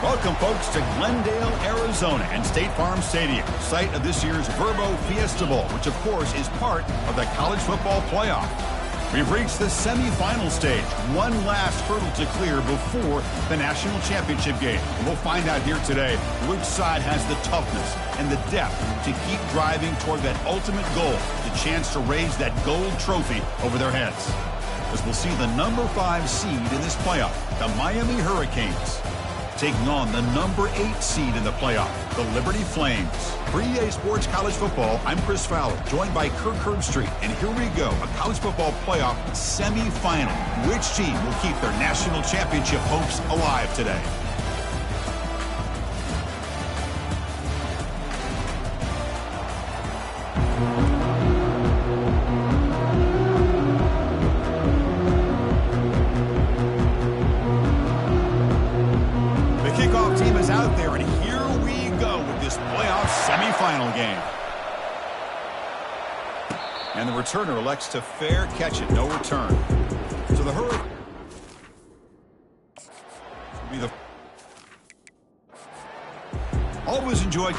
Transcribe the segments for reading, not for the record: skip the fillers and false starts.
Welcome, folks, to Glendale, Arizona and State Farm Stadium, site of this year's Verbo Fiesta Bowl, which, of course, is part of the college football playoff. We've reached the semifinal stage, one last hurdle to clear before the national championship game. And we'll find out here today which side has the toughness and the depth to keep driving toward that ultimate goal, the chance to raise that gold trophy over their heads. As we'll see the number 5 seed in this playoff, the Miami Hurricanes, taking on the number 8 seed in the playoff, the Liberty Flames. For EA Sports College Football, I'm Chris Fowler, joined by Kirk Herbstreit. And here we go, a college football playoff semifinal. Which team will keep their national championship hopes alive today? Game. And the returner elects to fair catch it, no return. So the Hurricanes will be the always enjoyed.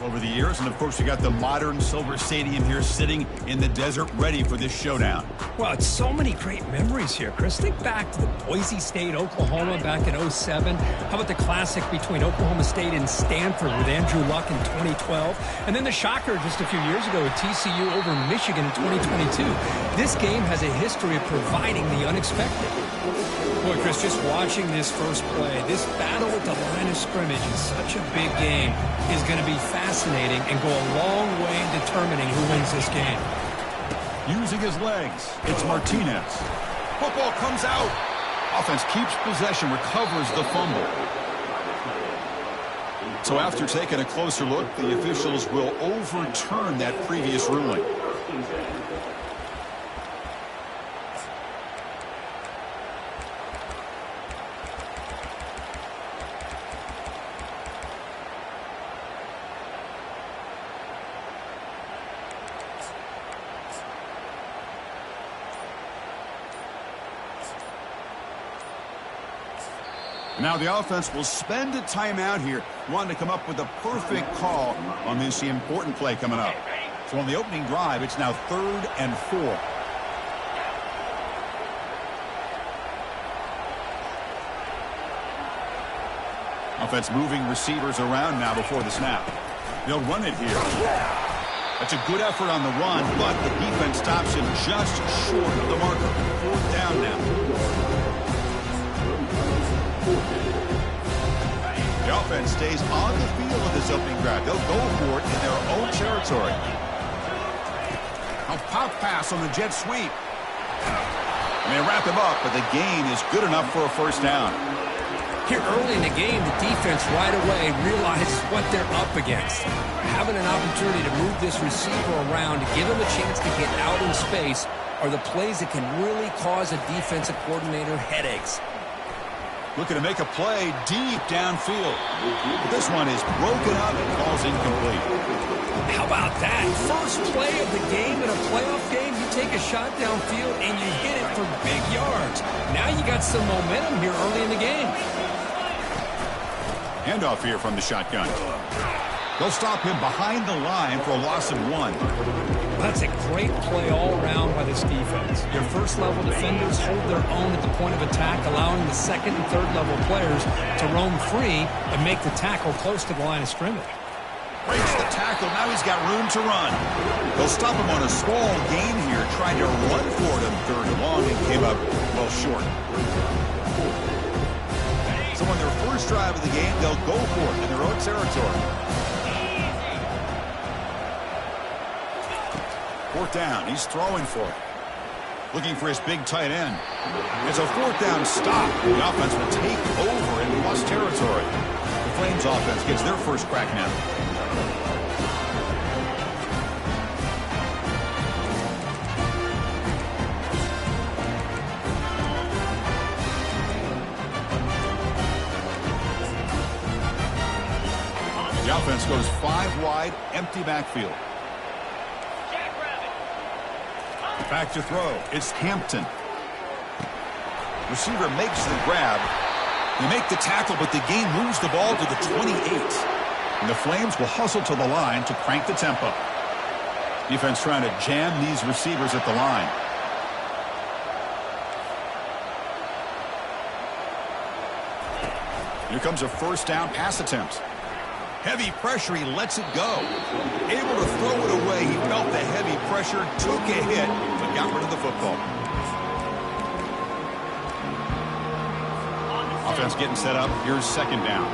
Over the years, and of course you got the modern Silver Stadium here sitting in the desert ready for this showdown. Well, it's so many great memories here, Chris. Think back to the Boise State, Oklahoma back in '07. How about the classic between Oklahoma State and Stanford with Andrew Luck in 2012? And then the shocker just a few years ago with TCU over Michigan in 2022. This game has a history of providing the unexpected. Boy, Chris, just watching this first play, this battle at the line of scrimmage in such a big game is going to be fascinating and go a long way in determining who wins this game. Using his legs, it's Martinez. Football comes out. Offense keeps possession, recovers the fumble. So after taking a closer look, the officials will overturn that previous ruling. Now the offense will spend a timeout here, wanting to come up with a perfect call on this important play coming up. So on the opening drive, it's now 3rd and 4. Offense moving receivers around now before the snap. They'll run it here. That's a good effort on the run, but the defense stops him just short of the marker. 4th down now. The offense stays on the field of this opening drive. They'll go for it in their own territory. A pop pass on the jet sweep. And they wrap him up, but the gain is good enough for a first down. Here early in the game, the defense right away realizes what they're up against. Having an opportunity to move this receiver around to give him a chance to get out in space are the plays that can really cause a defensive coordinator headaches. Looking to make a play deep downfield. But this one is broken up and falls incomplete. How about that? First play of the game in a playoff game, you take a shot downfield and you hit it for big yards. Now you got some momentum here early in the game. Handoff here from the shotgun. They'll stop him behind the line for a loss of 1. That's a great play all around by this defense. Your first-level defenders hold their own at the point of attack, allowing the second and third-level players to roam free and make the tackle close to the line of scrimmage. Breaks the tackle. Now he's got room to run. They'll stop him on a small gain here, trying to run for it on 3rd and long, and came up well short. So on their first drive of the game, they'll go for it in their own territory. 4th down. He's throwing for it. Looking for his big tight end. It's a fourth down stop. The offense will take over in plus territory. The Flames offense gets their first crack now. The offense goes 5 wide, empty backfield. Back to throw. It's Hampton. Receiver makes the grab. They make the tackle, but the game moves the ball to the 28. And the Flames will hustle to the line to crank the tempo. Defense trying to jam these receivers at the line. Here comes a first down pass attempt. Heavy pressure, he lets it go. Able to throw it away. He felt the heavy pressure, took a hit, but got rid of the football. Offense getting set up. Here's second down.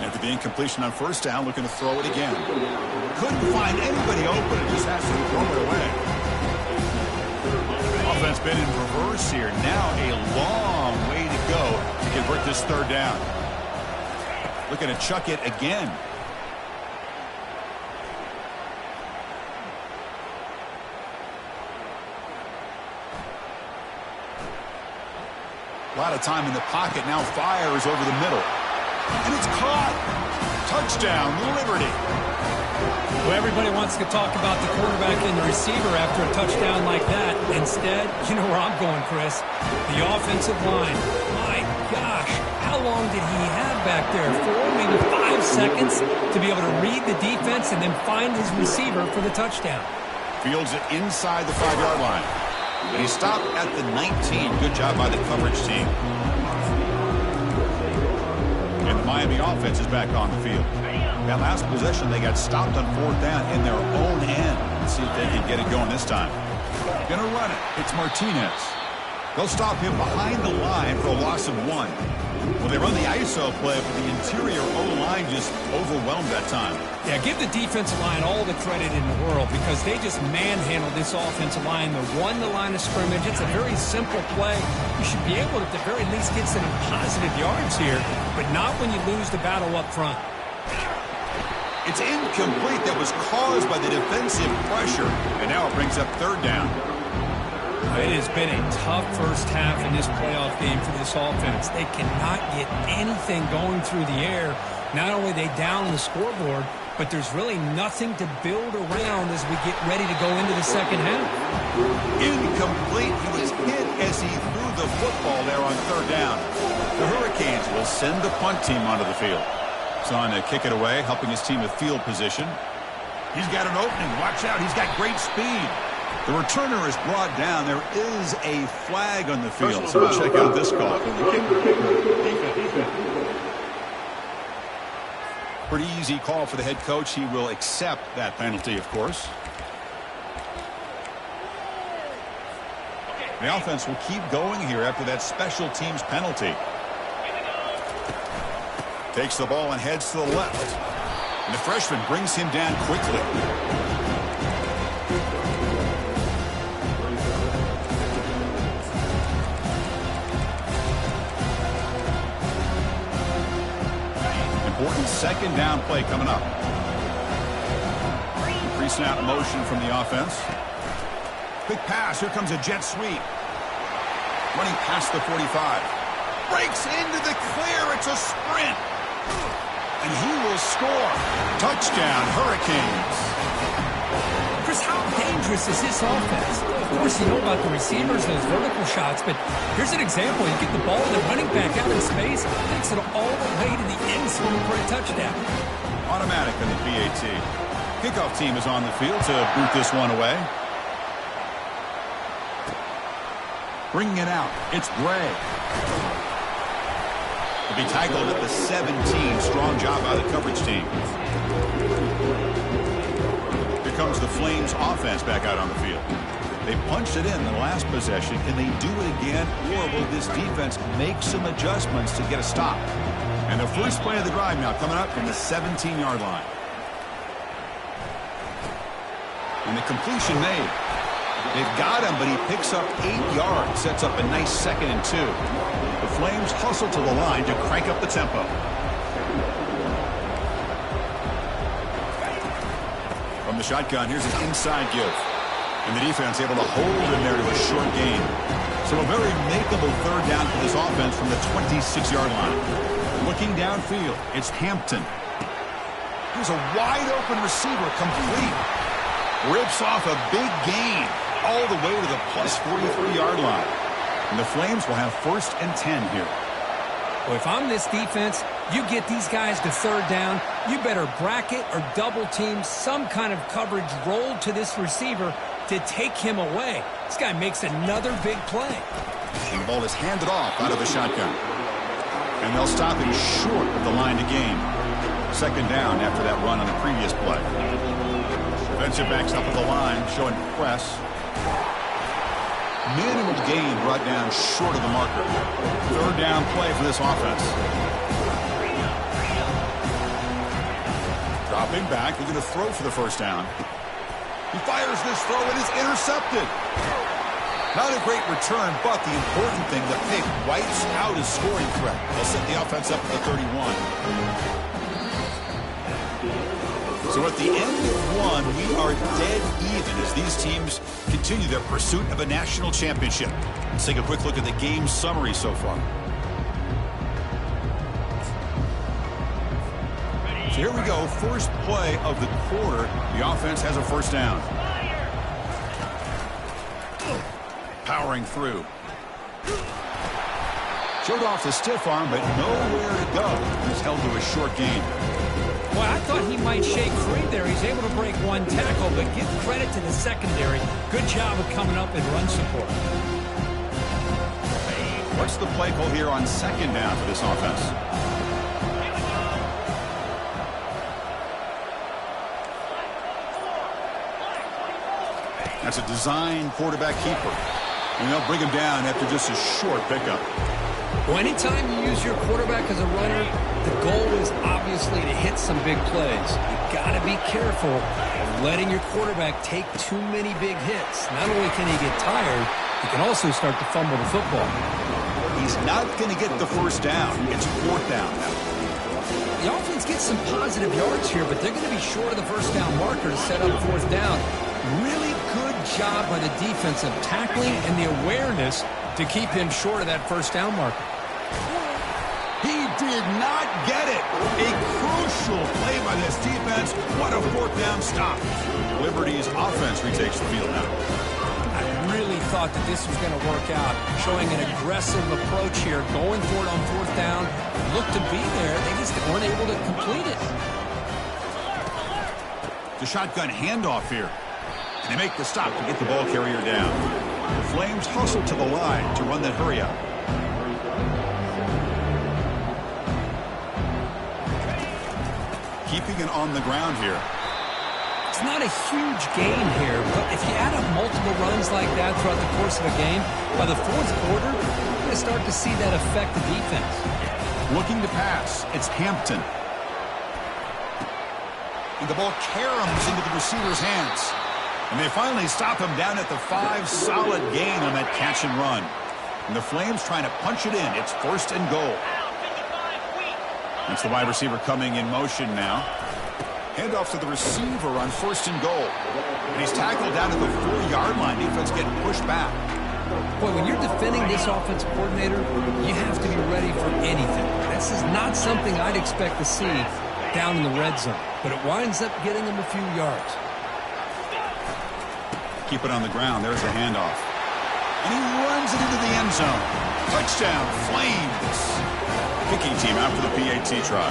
After the incompletion on first down, looking to throw it again. Couldn't find anybody open and just has to throw it away. Offense been in reverse here. Now a long way to go to convert this third down. Looking to chuck it again. A lot of time in the pocket. Now fires over the middle. And it's caught. Touchdown, Liberty. Well, everybody wants to talk about the quarterback and the receiver after a touchdown like that. Instead, you know where I'm going, Chris. The offensive line. My gosh, how long did he have back there? 4, maybe 5 seconds to be able to read the defense and then find his receiver for the touchdown. Fields it inside the 5-yard line. And he stopped at the 19. Good job by the coverage team. And the Miami offense is back on the field. That last possession, they got stopped on fourth down in their own end. Let's see if they can get it going this time. Gonna run it. It's Martinez. They'll stop him behind the line for a loss of 1. When they run the ISO play, but the interior O-line just overwhelmed that time. Yeah, give the defensive line all the credit in the world because they just manhandled this offensive line. They won the line of scrimmage. It's a very simple play. You should be able to, at the very least, get some positive yards here, but not when you lose the battle up front. It's incomplete. That was caused by the defensive pressure. And now it brings up third down. It has been a tough first half in this playoff game for this offense. They cannot get anything going through the air. Not only are they down on the scoreboard, but there's really nothing to build around as we get ready to go into the second half. Incomplete. He was hit as he threw the football there on third down. The Hurricanes will send the punt team onto the field. He's on to kick it away, helping his team with field position. He's got an opening. Watch out. He's got great speed. The returner is brought down. There is a flag on the field, so we'll check out this call. Pretty easy call for the head coach. He will accept that penalty, of course. The offense will keep going here after that special teams penalty. Takes the ball and heads to the left. And the freshman brings him down quickly. Important second down play coming up. Pre-snap motion from the offense. Quick pass. Here comes a jet sweep. Running past the 45. Breaks into the clear. It's a sprint. And he will score. Touchdown, Hurricanes. Chris, how dangerous is this offense? Of course, you know about the receivers, those vertical shots, but here's an example. You get the ball and the running back out in space, takes it all the way to the end zone for a touchdown. Automatic on the PAT. Kickoff team is on the field to boot this one away. Bringing it out. It's Bray. To be tackled at the 17. Strong job by the coverage team. Here comes the Flames offense back out on the field. They punched it in the last possession. Can they do it again, or will this defense make some adjustments to get a stop? And the first play of the drive now coming up from the 17-yard line. And the completion made. They've got him, but he picks up 8 yards, sets up a nice 2nd and 2. The Flames hustle to the line to crank up the tempo. From the shotgun, here's an inside give. And the defense able to hold him there to a short gain. So a very makeable 3rd down for this offense from the 26-yard line. Looking downfield, it's Hampton. Here's a wide-open receiver, complete. Rips off a big gain all the way to the plus 43-yard line. And the Flames will have 1st and 10 here. Well, if I'm this defense, you get these guys to 3rd down, you better bracket or double team some kind of coverage roll to this receiver to take him away. This guy makes another big play. And the ball is handed off out of the shotgun. And they'll stop him short of the line to gain. 2nd down after that run on the previous play. Defensive backs up at the line, showing press. Minimal gain brought down short of the marker. 3rd down play for this offense. Dropping back, they're going to throw for the 1st down. He fires this throw and is intercepted. Not a great return, but the important thing, the pick wipes out his scoring threat. They'll set the offense up at the 31. So at the end of 1, we are dead even as these teams continue their pursuit of a national championship. Let's take a quick look at the game summary so far. So here we go, first play of the quarter. The offense has a 1st down. Powering through. Showed off the stiff arm, but nowhere to go. He's held to a short gain. Well, I thought he might shake free there. He's able to break 1 tackle, but give credit to the secondary. Good job of coming up in run support. What's the play call here on 2nd down for this offense? That's a design quarterback keeper. And they'll bring him down after just a short pickup. Well, anytime you use your quarterback as a runner, the goal is obviously to hit some big plays. You've got to be careful of letting your quarterback take too many big hits. Not only can he get tired, he can also start to fumble the football. He's not going to get the 1st down. It's 4th down now. The offense gets some positive yards here, but they're going to be short of the 1st down marker to set up 4th down. Really good job by the defense of tackling and the awareness to keep him short of that 1st down marker. He did not get it. A crucial play by this defense. What a 4th down stop. Liberty's offense retakes the field now. I really thought that this was going to work out, showing an aggressive approach here, going for it on 4th down. Looked to be there. They just weren't able to complete it. The shotgun handoff here. And they make the stop to get the ball carrier down. The Flames hustle to the line to run that hurry up. Keeping it on the ground here. It's not a huge gain here, but if you add up multiple runs like that throughout the course of a game, by the 4th quarter, you're going to start to see that affect the defense. Looking to pass, it's Hampton. And the ball caroms into the receiver's hands. And they finally stop him down at the 5. Solid gain on that catch and run. And the Flames trying to punch it in. It's 1st and goal. It's the wide receiver coming in motion now. Handoff to the receiver on 1st and goal. And he's tackled down at the 4-yard line. Defense getting pushed back. Boy, when you're defending this offensive coordinator, you have to be ready for anything. This is not something I'd expect to see down in the red zone. But it winds up getting him a few yards. Keep it on the ground. There's the handoff. And he runs it into the end zone. Touchdown, Flames. Kicking team out for the PAT try.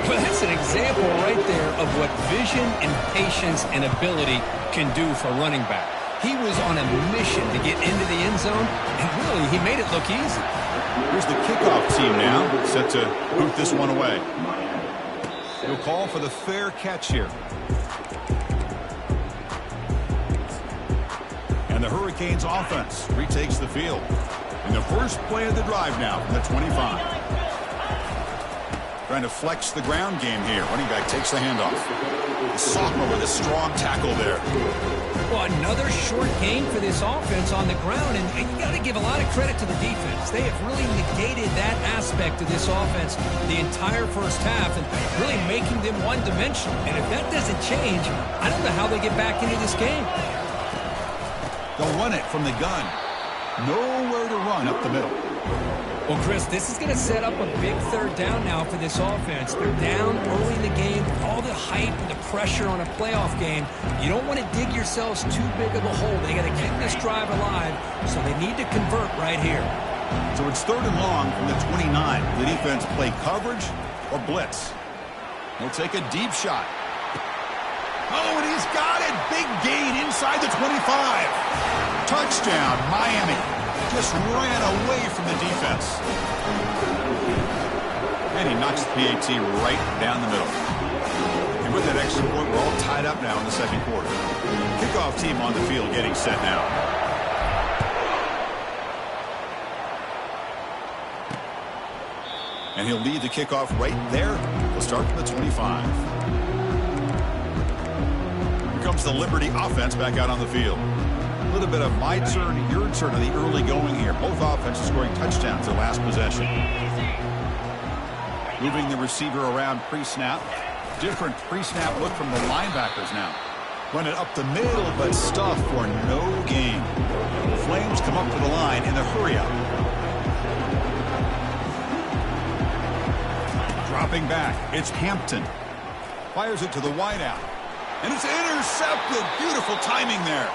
Well, that's an example right there of what vision and patience and ability can do for a running back. He was on a mission to get into the end zone, and really, he made it look easy. Here's the kickoff team now, set to boot this one away. He'll call for the fair catch here. And the Hurricanes offense retakes the field. And the first play of the drive now from the 25. Trying to flex the ground game here. Running back takes the handoff. The sophomore with a strong tackle there. Well, another short gain for this offense on the ground, and you got to give a lot of credit to the defense. They have really negated that aspect of this offense the entire first half and really making them one-dimensional. And if that doesn't change, I don't know how they get back into this game. They'll run it from the gun. Nowhere to run up the middle. Well, Chris, this is going to set up a big third down now for this offense. They're down early in the game. All the hype and the pressure on a playoff game. You don't want to dig yourselves too big of a hole. They got to keep this drive alive, so they need to convert right here. So it's 3rd and long from the 29. The defense play coverage or blitz. He'll take a deep shot. Oh, and he's got it. Big gain inside the 25. Touchdown, Miami. Just ran away from the defense. And he knocks the PAT right down the middle. And with that extra point, we're all tied up now in the second quarter. Kickoff team on the field getting set now. And he'll lead the kickoff right there. We'll start from the 25. Here comes the Liberty offense back out on the field. A little bit of my turn, your turn in the early going here. Both offenses scoring touchdowns their last possession. Moving the receiver around pre-snap. Different pre-snap look from the linebackers now. Run it up the middle, but stuff for no gain. Flames come up to the line in the hurry-up. Dropping back, it's Hampton. Fires it to the wideout. And it's intercepted. Beautiful timing there.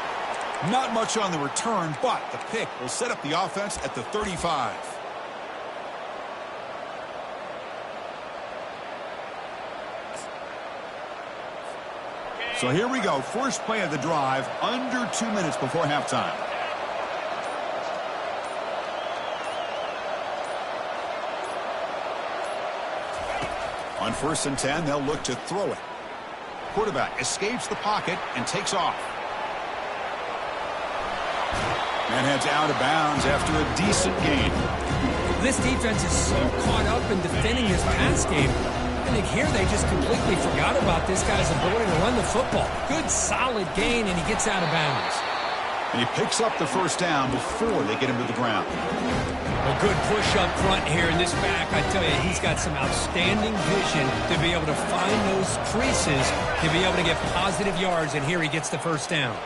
Not much on the return, but the pick will set up the offense at the 35. So here we go. First play of the drive, under 2 minutes before halftime. On 1st and 10, they'll look to throw it. Quarterback escapes the pocket and takes off. And heads out of bounds after a decent gain. This defense is so caught up in defending this pass game. I think here they just completely forgot about this guy's ability to run the football. Good, solid gain, and he gets out of bounds. And he picks up the first down before they get him to the ground. A good push up front here in this back. I tell you, he's got some outstanding vision to be able to find those creases, to be able to get positive yards, and here he gets the first down.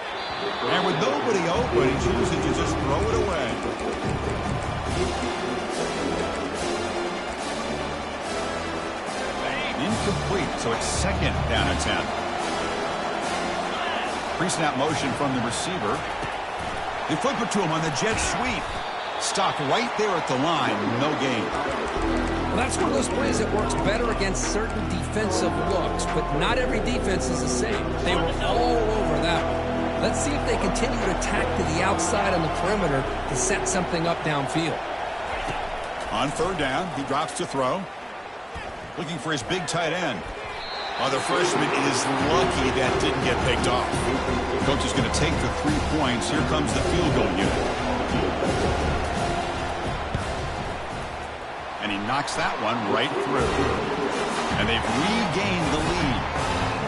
And with nobody open, he chooses to just throw it away. Incomplete, so it's 2nd down and 10. Pre-snap motion from the receiver. They flip it to him on the jet sweep. Stopped right there at the line, no gain. Well, that's one of those plays that works better against certain defensive looks, but not every defense is the same. They were all over that one. Let's see if they continue to attack to the outside on the perimeter to set something up downfield. On 3rd down, he drops to throw. Looking for his big tight end. Oh, the freshman is lucky that didn't get picked off. Coach is going to take the 3 points. Here comes the field goal unit. And he knocks that one right through. And they've regained the lead.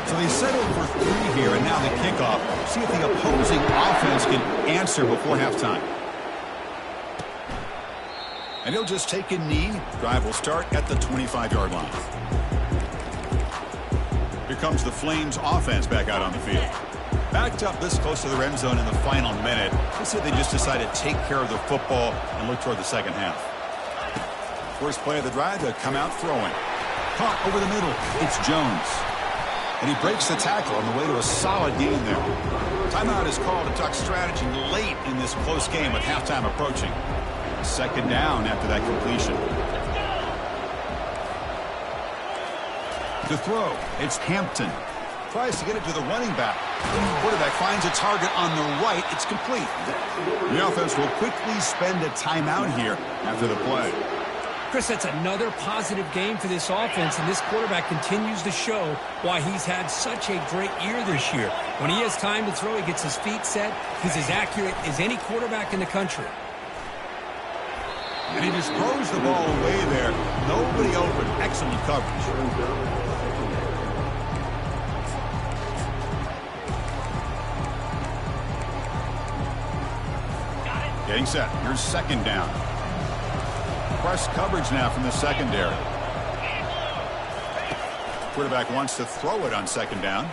So they settled for 3 here, and now the kickoff. See if the opposing offense can answer before halftime. And he'll just take a knee. Drive will start at the 25-yard line. Here comes the Flames offense back out on the field. Backed up this close to the end zone in the final minute. They said they just decided to take care of the football and look toward the second half. First play of the drive, they'll come out throwing. Caught over the middle. It's Jones. And he breaks the tackle on the way to a solid gain there. Timeout is called to talk strategy late in this close game with halftime approaching. 2nd down after that completion. To throw, it's Hampton. Tries to get it to the running back. Quarterback finds a target on the right. It's complete. The offense will quickly spend a timeout here after the play. Chris, that's another positive game for this offense, and this quarterback continues to show why he's had such a great year this year. When he has time to throw, he gets his feet set. He's as accurate as any quarterback in the country. And he just throws the ball away there. Nobody open. Excellent coverage. Getting set. Here's second down. Press coverage now from the secondary. Quarterback wants to throw it on second down.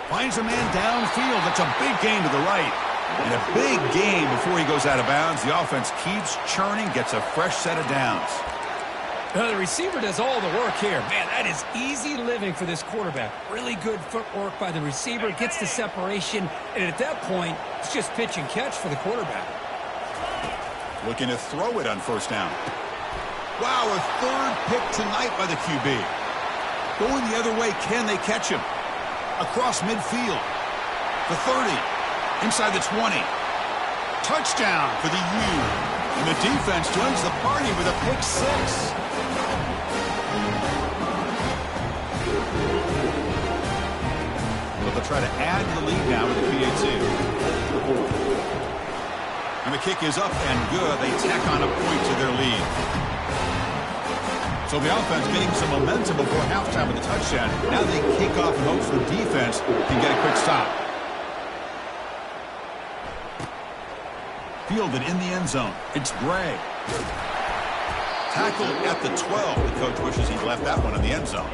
Finds a man downfield. That's a big gain to the right. And a big gain before he goes out of bounds. The offense keeps churning, gets a fresh set of downs. The receiver does all the work here. Man, that is easy living for this quarterback. Really good footwork by the receiver. Gets the separation. And at that point, it's just pitch and catch for the quarterback. Looking to throw it on first down. Wow, a third pick tonight by the QB. Going the other way, can they catch him? Across midfield. The 30. Inside the 20. Touchdown for the U. And the defense joins the party with a pick six. But they'll try to add to the lead now with the PAT. And the kick is up and good. They tack on a point to their lead. So the offense getting some momentum before halftime with the touchdown. Now they kick off and hopes the defense can get a quick stop. Fielded in the end zone. It's Gray. Tackled at the 12. The coach wishes he'd left that one in the end zone.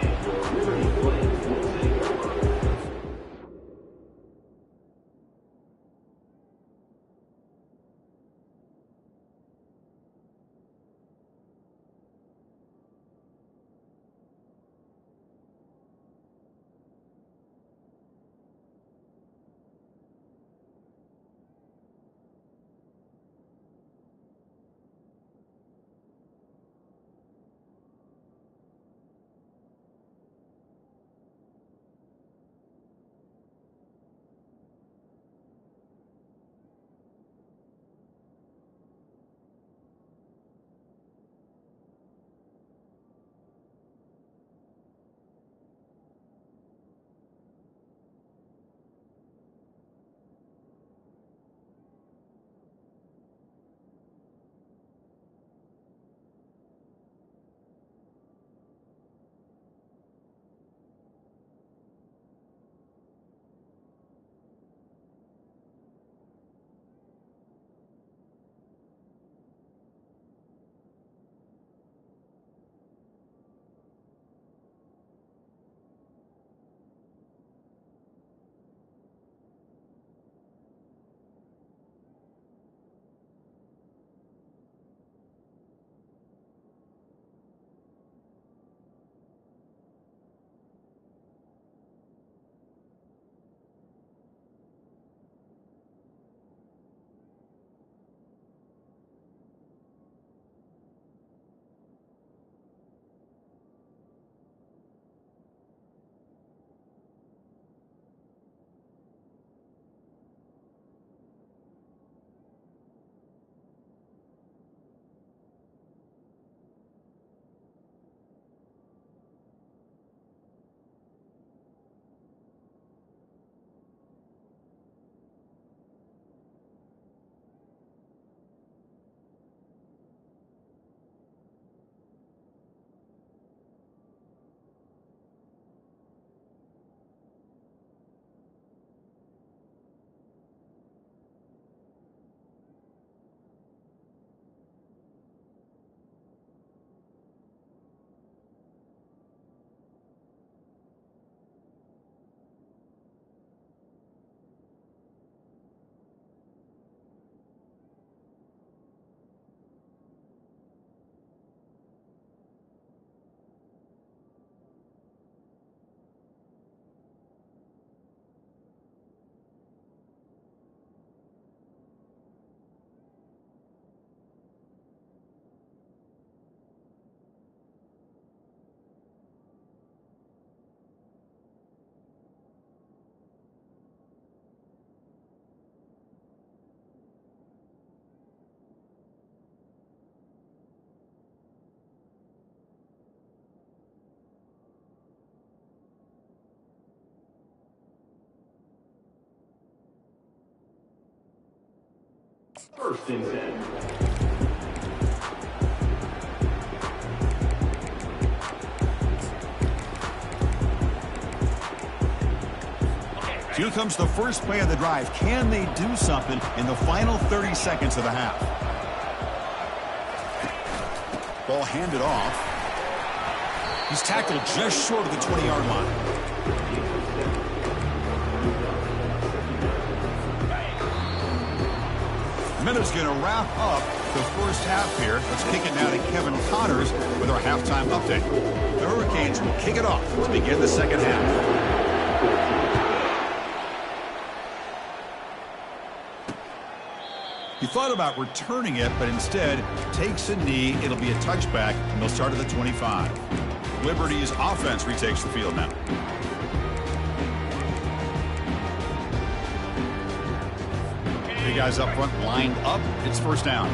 First and 10. Here comes the first play of the drive. Can they do something in the final 30 seconds of the half? Ball handed off. He's tackled just short of the 20-yard line. Minute's going to wrap up the first half here. Let's kick it now to Kevin Connors with our halftime update. The Hurricanes will kick it off to begin the second half. He thought about returning it, but instead takes a knee. It'll be a touchback, and they'll start at the 25. Liberty's offense retakes the field now. Three guys up front lined up. It's first down.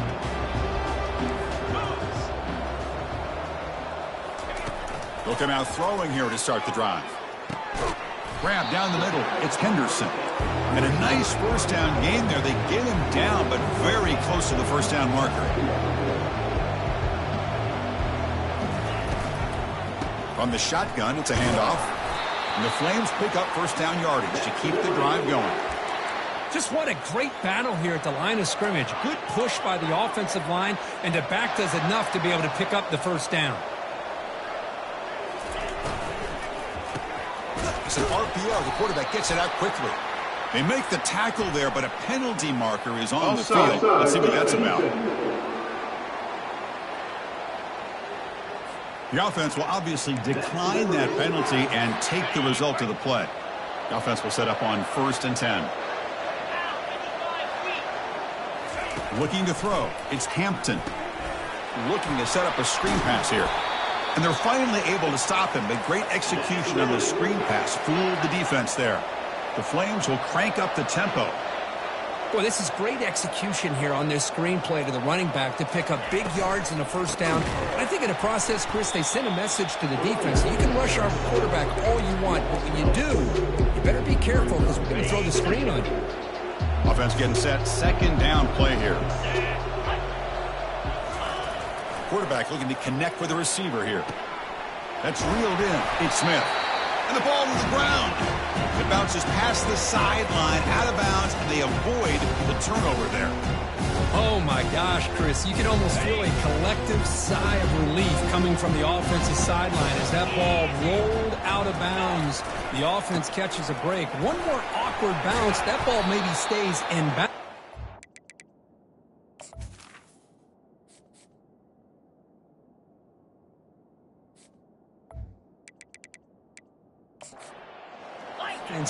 They'll come out throwing here to start the drive. Grab down the middle. It's Henderson. And a nice first down gain there. They get him down, but very close to the first down marker. From the shotgun, it's a handoff. And the Flames pick up first down yardage to keep the drive going. Just what a great battle here at the line of scrimmage. Good push by the offensive line, and the back does enough to be able to pick up the first down. It's an RPO. The quarterback gets it out quickly. They make the tackle there, but a penalty marker is on the field. Let's see what that's about. The offense will obviously decline that penalty and take the result of the play. The offense will set up on 1st and 10. Looking to throw. It's Hampton. Looking to set up a screen pass here. And they're finally able to stop him, but great execution on the screen pass. Fooled the defense there. The Flames will crank up the tempo. Boy, this is great execution here on this screen play to the running back to pick up big yards and a first down. I think in the process, Chris, they sent a message to the defense. You can rush our quarterback all you want, but when you do, you better be careful because we're going to throw the screen on you. Offense getting set. Second down play here. Quarterback looking to connect with the receiver here. That's reeled in. It's Smith. And the ball to the ground. It bounces past the sideline, out of bounds, and they avoid the turnover there. Oh, my gosh, Chris. You can almost feel a collective sigh of relief coming from the offensive sideline as that ball rolled out of bounds. The offense catches a break. One more awkward bounce. That ball maybe stays in bounds.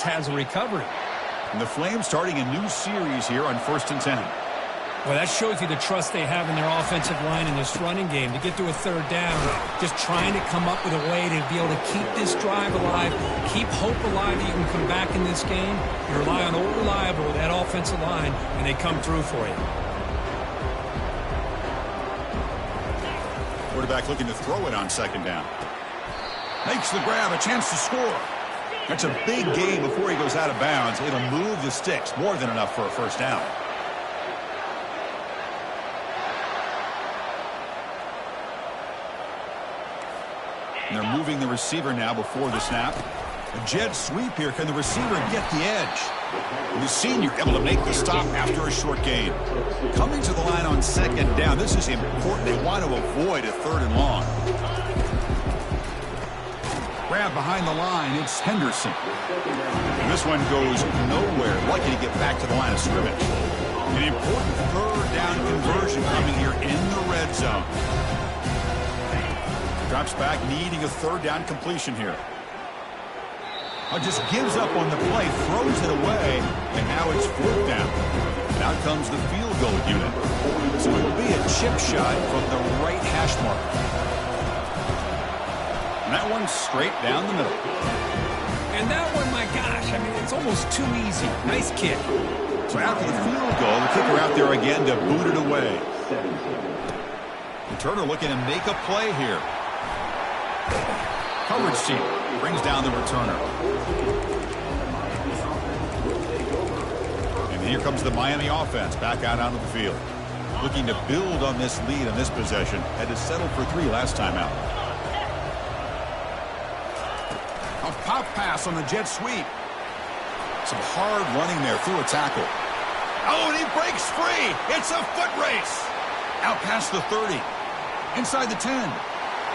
Has a recovery. And the Flames starting a new series here on 1st and 10. Well, that shows you the trust they have in their offensive line in this running game to get to a third down. Just trying to come up with a way to be able to keep this drive alive, keep hope alive that you can come back in this game. You rely on old reliable, that offensive line, and they come through for you. Quarterback looking to throw it on second down. Makes the grab, a chance to score. That's a big gain before he goes out of bounds. It'll move the sticks, more than enough for a first down. And they're moving the receiver now before the snap. A jet sweep here. Can the receiver get the edge? The senior able to make the stop after a short gain. Coming to the line on second down. This is important. They want to avoid a 3rd and long. Grab behind the line. It's Henderson. And this one goes nowhere. Lucky to get back to the line of scrimmage. An important 3rd down conversion coming here in the red zone. Drops back, needing a 3rd down completion here. Just gives up on the play, throws it away, and now it's 4th down. And out comes the field goal unit. So it'll be a chip shot from the right hash mark. And that one's straight down the middle. And that one, my gosh, I mean, it's almost too easy. Nice kick. So after the field goal, the kicker out there again to boot it away. And Turner looking to make a play here. Coverage team brings down the returner. And here comes the Miami offense back out onto the field. Looking to build on this lead on this possession. Had to settle for 3 last time out. A pop pass on the jet sweep. Some hard running there through a tackle. Oh, and he breaks free. It's a foot race. Out past the 30. Inside the 10.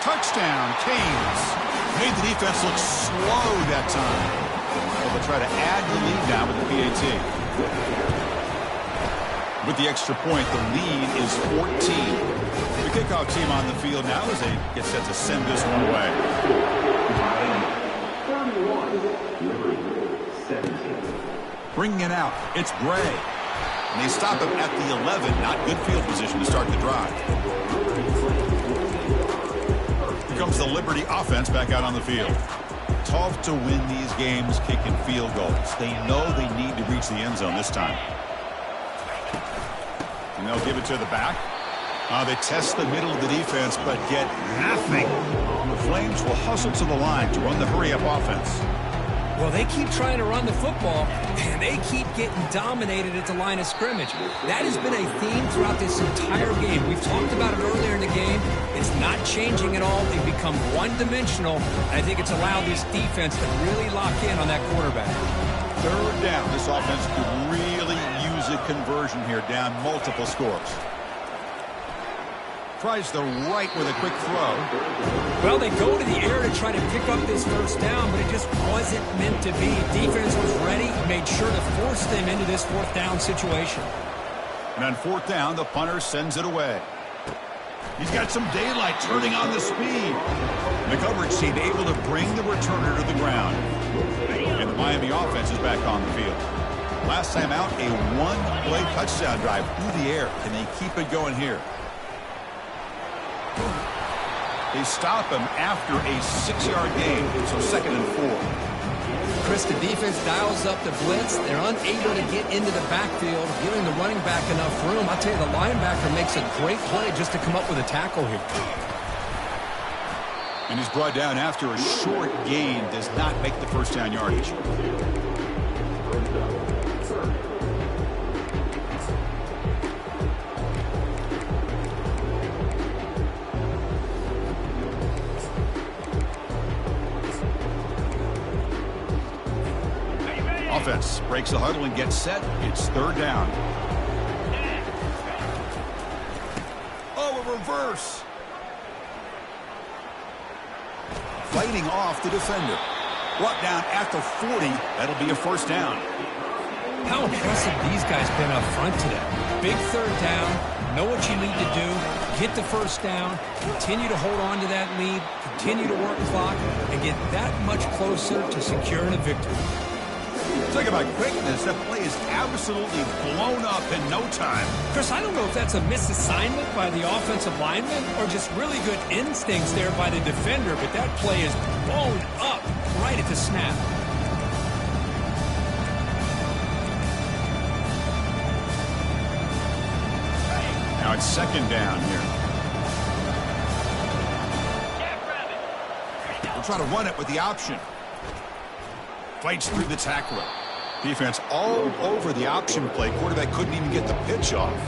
Touchdown, Canes. Made the defense look slow that time. Well, they'll try to add the lead now with the PAT. With the extra point, the lead is 14. The kickoff team on the field now as they get set to send this one away. 31-17. Bringing it out, it's Gray. And they stop him at the 11. Not good field position to start the drive. Here comes the Liberty offense back out on the field. Tough to win these games kicking field goals. They know they need to reach the end zone this time. And they'll give it to the back. They test the middle of the defense, but get nothing. The Flames will hustle to the line to run the hurry-up offense. Well, they keep trying to run the football, and they keep getting dominated at the line of scrimmage. That has been a theme throughout this entire game. We've talked about it earlier in the game. It's not changing at all. They've become one-dimensional. I think it's allowed this defense to really lock in on that quarterback. Third down. This offense could really use a conversion here, down multiple scores. Tries the right with a quick throw. Well, they go to the air to try to pick up this first down, but it just wasn't meant to be. Defense was ready, made sure to force them into this fourth down situation. And on fourth down, the punter sends it away. He's got some daylight turning on the speed. The coverage team able to bring the returner to the ground. And the Miami offense is back on the field. Last time out, a one-play touchdown drive through the air. Can they keep it going here? They stop him after a 6-yard gain, so 2nd and 4. Chris, the defense dials up the blitz. They're unable to get into the backfield, giving the running back enough room. I'll tell you, the linebacker makes a great play just to come up with a tackle here. And he's brought down after a short gain, does not make the first down yardage. Offense breaks the huddle and gets set. It's third down. Oh, a reverse. Fighting off the defender. Brought down at the 40. That'll be a first down. How impressive these guys been up front today. Big third down. Know what you need to do. Get the first down. Continue to hold on to that lead. Continue to work clock and get that much closer to securing a victory. Talk about quickness. That play is absolutely blown up in no time. Chris, I don't know if that's a misassignment by the offensive lineman or just really good instincts there by the defender, but that play is blown up right at the snap. Now it's second down here. We'll try to run it with the option. Fights through the tackler. Defense all over the option play. Quarterback couldn't even get the pitch off.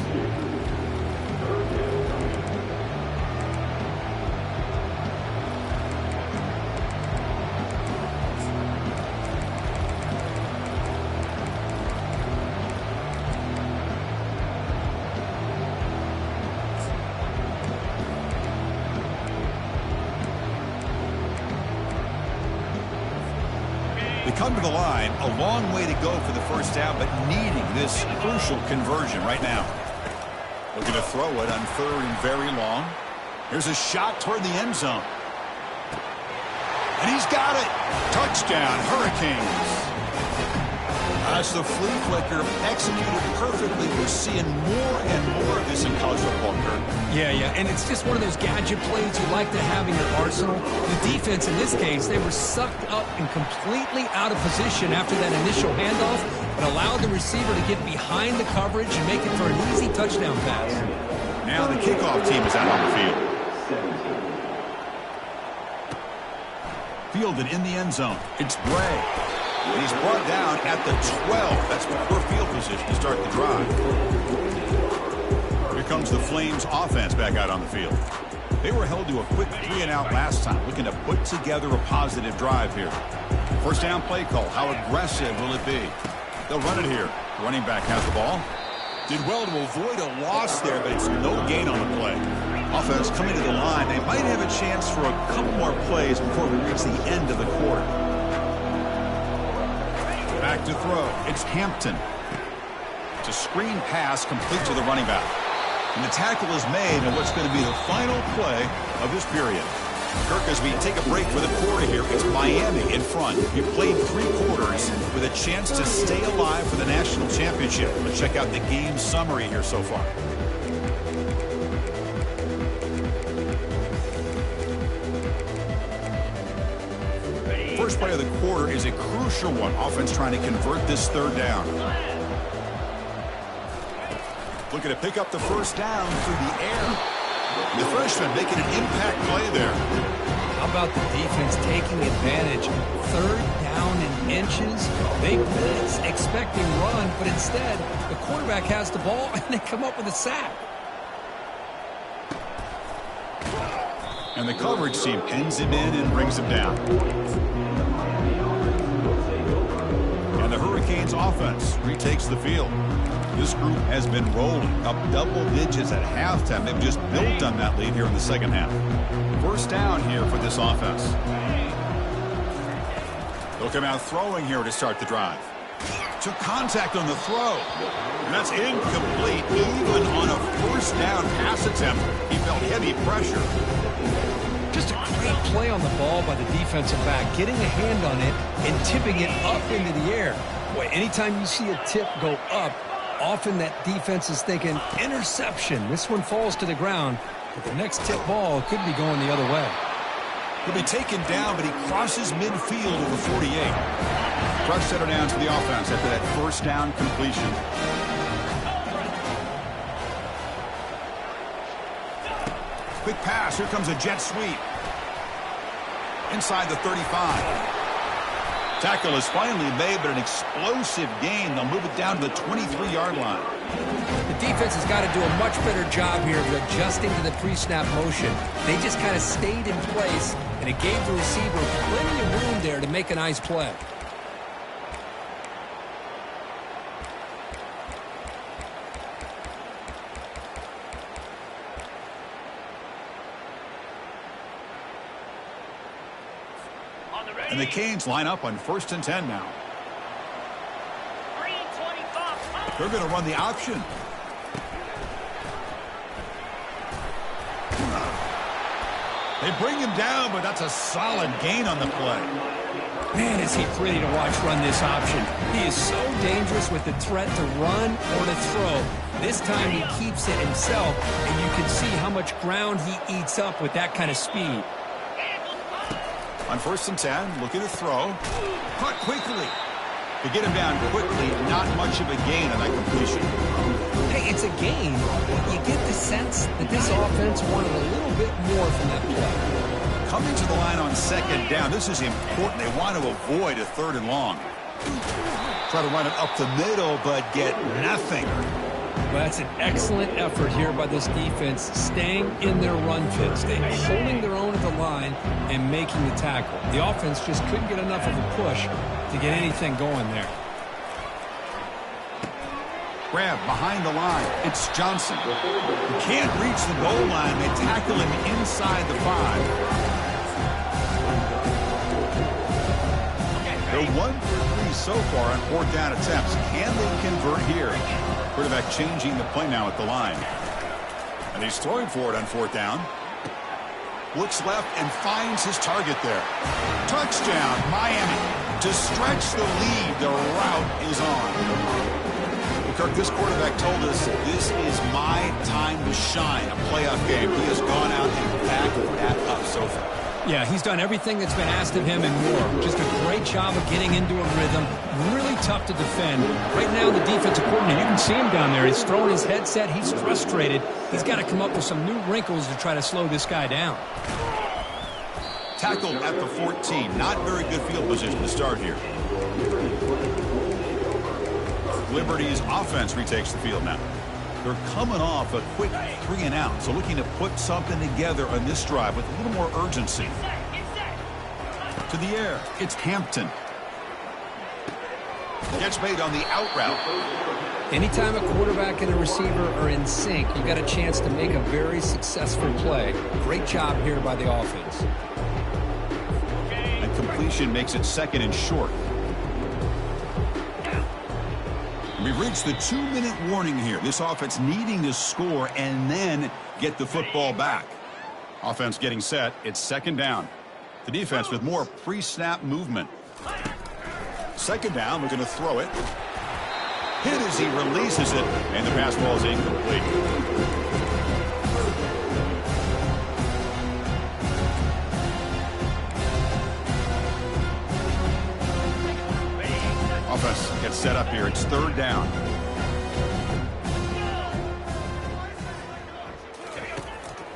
Come to the line, a long way to go for the first down, but needing this crucial conversion right now. Looking to throw it on third and very long. Here's a shot toward the end zone. And he's got it. Touchdown, Hurricanes. That's the flea flicker executed perfectly. We're seeing more and more of this in college football, Kurt. Yeah, and it's just one of those gadget plays you like to have in your arsenal. The defense, in this case, they were sucked up and completely out of position after that initial handoff, but allowed the receiver to get behind the coverage and make it for an easy touchdown pass. Now the kickoff team is out on the field. Fielded in the end zone. It's Bray. He's brought down at the 12. That's poor field position to start the drive. Here comes the Flames offense back out on the field. They were held to a quick 3-and-out last time, looking to put together a positive drive here. First down play call. How aggressive will it be? They'll run it here. Running back has the ball. Did well to avoid a loss there, but it's no gain on the play. Offense coming to the line. They might have a chance for a couple more plays before we reach the end of the quarter. Back to throw. It's Hampton. It's a screen pass complete to the running back. And the tackle is made on what's going to be the final play of this period. Kirk, as we take a break for the quarter here, it's Miami in front. You played 3 quarters with a chance to stay alive for the national championship. Let's check out the game summary here so far. First play of the quarter is a crucial one. Offense trying to convert this third down. Looking to pick up the first down through the air. The freshman making an impact play there. How about the defense taking advantage? Third down in inches. They blitz, expecting run, but instead, the quarterback has the ball, and they come up with a sack. And the coverage team pins him in and brings him down. And the Hurricanes offense retakes the field. This group has been rolling up double digits at halftime. They've just built on that lead here in the second half. First down here for this offense. They'll come out throwing here to start the drive. Took contact on the throw. And that's incomplete. Even on a first down pass attempt, he felt heavy pressure. Just a great play on the ball by the defensive back, getting a hand on it and tipping it up into the air. Boy, anytime you see a tip go up, often that defense is thinking interception. This one falls to the ground, but the next tip ball could be going the other way. He'll be taken down, but he crosses midfield over 48. Fresh setter down to the offense after that first down completion. Quick pass. Here comes a jet sweep. Inside the 35. Tackle is finally made, but an explosive gain. They'll move it down to the 23-yard line. The defense has got to do a much better job here of adjusting to the pre-snap motion. They just kind of stayed in place, and it gave the receiver plenty of room there to make a nice play. And the Canes line up on 1st and 10 now. They're going to run the option. They bring him down, but that's a solid gain on the play. Man, is he pretty to watch run this option. He is so dangerous with the threat to run or to throw. This time he keeps it himself, and you can see how much ground he eats up with that kind of speed. On 1st and 10, looking to throw. Caught quickly. To get him down quickly, not much of a gain on that completion. Hey, it's a gain, but you get the sense that this offense wanted a little bit more from that play. Coming to the line on 2nd down, this is important. They want to avoid a 3rd and long. Try to run it up the middle, but get nothing. Well, that's an excellent effort here by this defense, staying in their run fits. They're holding their own at the line and making the tackle. The offense just couldn't get enough of a push to get anything going there. Grab behind the line. It's Johnson. He can't reach the goal line. They tackle him inside the 5. They're 1 for 3 so far on 4th down attempts. Can they convert here? Quarterback changing the play now at the line. And he's throwing for it on 4th down. Looks left and finds his target there. Touchdown, Miami. To stretch the lead, the route is on. Well, Kirk, this quarterback told us this is my time to shine, a playoff game. He has gone out and backed that up so far. Yeah, he's done everything that's been asked of him and more. Just a great job of getting into a rhythm. Really tough to defend. Right now, the defensive coordinator, you can see him down there. He's throwing his headset. He's frustrated. He's got to come up with some new wrinkles to try to slow this guy down. Tackled at the 14. Not very good field position to start here. Liberty's offense retakes the field now. They're coming off a quick 3 and out, so looking to put something together on this drive with a little more urgency. To the air, it's Hampton. Gets made on the out route. Anytime a quarterback and a receiver are in sync, you got a chance to make a very successful play. Great job here by the offense. And completion makes it second and short. We've reached the 2-minute warning here. This offense needing to score and then get the football back. Offense getting set. It's second down. The defense with more pre-snap movement. Second down, we're going to throw it. Hit as he releases it, and the pass ball is incomplete. Offense gets set up here. It's third down.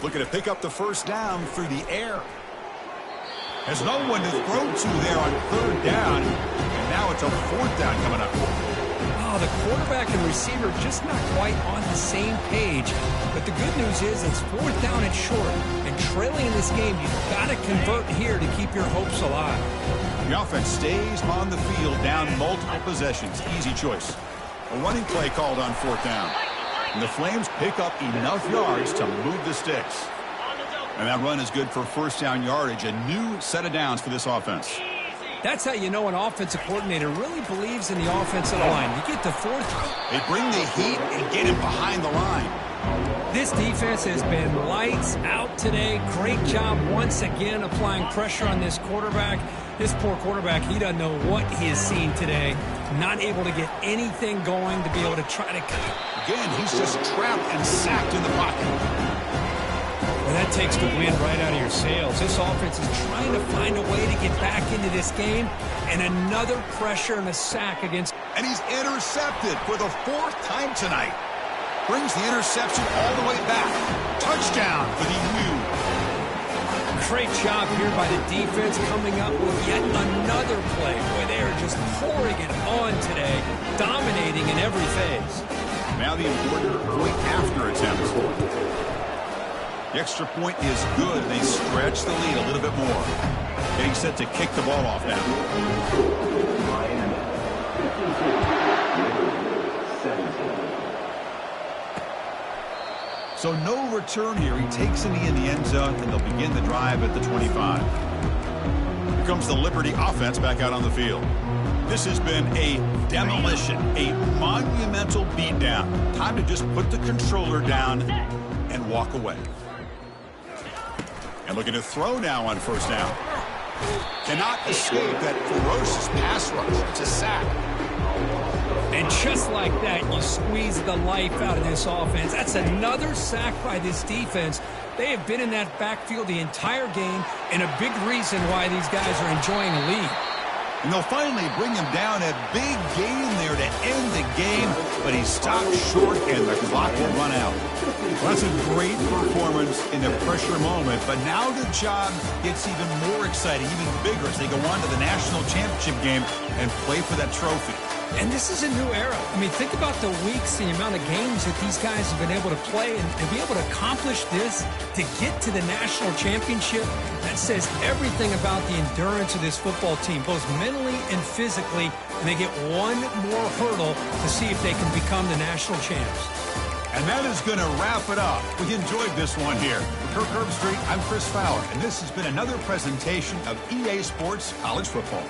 Looking to pick up the first down through the air. Has no one to throw to there on third down. And now it's a fourth down coming up. Oh, the quarterback and receiver just not quite on the same page. But the good news is it's fourth down and short. And trailing in this game, you've got to convert here to keep your hopes alive. The offense stays on the field down multiple possessions. Easy choice. A running play called on fourth down. And the Flames pick up enough yards to move the sticks. And that run is good for first down yardage. A new set of downs for this offense. That's how you know an offensive coordinator really believes in the offensive line. You get the fourth. They bring the heat and get him behind the line. This defense has been lights out today. Great job once again applying pressure on this quarterback. This poor quarterback, he doesn't know what he has seen today. Not able to get anything going to be able to try to cut. Again, he's just trapped and sacked in the pocket. Well, that takes the wind right out of your sails. This offense is trying to find a way to get back into this game. And another pressure and a sack against. And he's intercepted for the fourth time tonight. Brings the interception all the way back. Touchdown for the U. Great job here by the defense coming up with yet another play. Boy, they are just pouring it on today, dominating in every phase. Now the important point after attempt. The extra point is good. They stretch the lead a little bit more. Getting set to kick the ball off now. So no return here. He takes it in the end zone, and they'll begin the drive at the 25. Here comes the Liberty offense back out on the field. This has been a demolition, a monumental beatdown. Time to just put the controller down and walk away. And looking to throw now on first down. Cannot escape that ferocious pass rush. It's a sack. And just like that, you squeeze the life out of this offense. That's another sack by this defense. They have been in that backfield the entire game, and a big reason why these guys are enjoying a lead. And they'll finally bring him down. A big gain there to end the game, but he stopped short, and the clock will run out. Well, that's a great performance in a pressure moment, but now the job gets even more exciting, even bigger as they go on to the national championship game and play for that trophy. And this is a new era. I mean, think about the weeks, the amount of games that these guys have been able to play, and to be able to accomplish this, to get to the national championship, that says everything about the endurance of this football team, both mentally and physically, and they get one more hurdle to see if they can become the national champs. And that is going to wrap it up. We enjoyed this one here. For Kirk Herbstreit, I'm Chris Fowler, and this has been another presentation of EA Sports College Football.